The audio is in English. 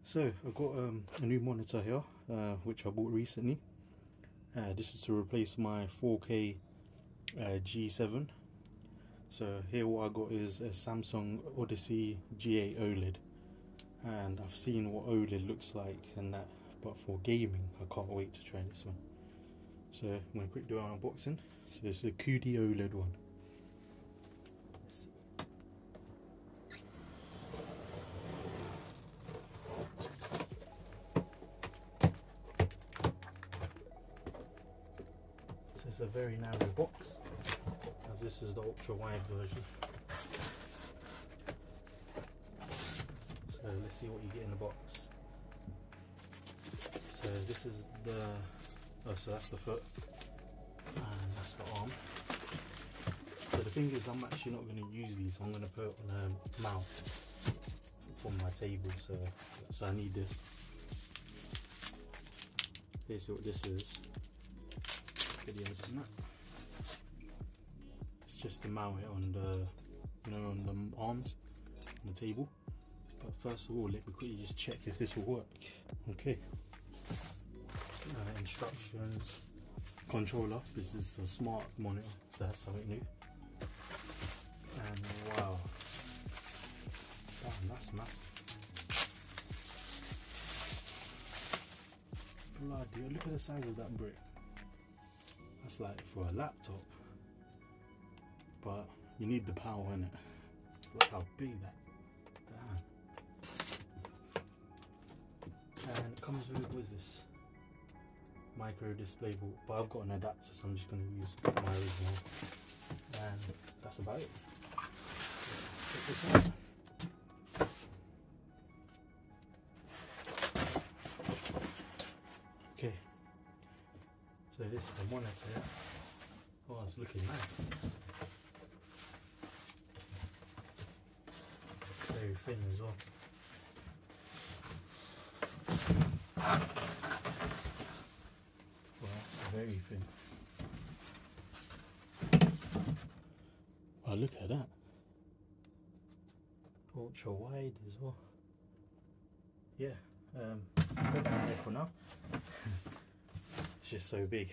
So I've got a new monitor here, which I bought recently. This is to replace my 4K G7. So here what I got is a Samsung Odyssey Qd-oled, and I've seen what OLED looks like and that, but for gaming I can't wait to try this one. So I'm going to quick do an unboxing. So it's the Qd-oled one. Let's see. So it's a very narrow box, as this is the ultra wide version. So let's see what you get in the box. So this is the, so that's the foot and that's the arm. So the thing is, I'm actually not going to use these. I'm going to put it on a mount for my table, so I need this. Basically what this is, videos on that. It's just to mount it on the, on the arms on the table. But first of all, let me quickly just check if this will work. Okay. Instructions, controller. This is a smart monitor, so that's something new. And wow, damn, that's massive. Bloody, look at the size of that brick. That's like for a laptop, but you need the power in it. Look how big that. Damn. And it comes with, what is this? Micro display board, but I've got an adapter, so I'm just going to use my original, and that's about it. Let's get this out. Okay, so this is the monitor. Oh, it's looking nice. Very thin as well. Very thin. Oh, look at that. Ultra wide as well. Yeah, put that there for now. It's just so big.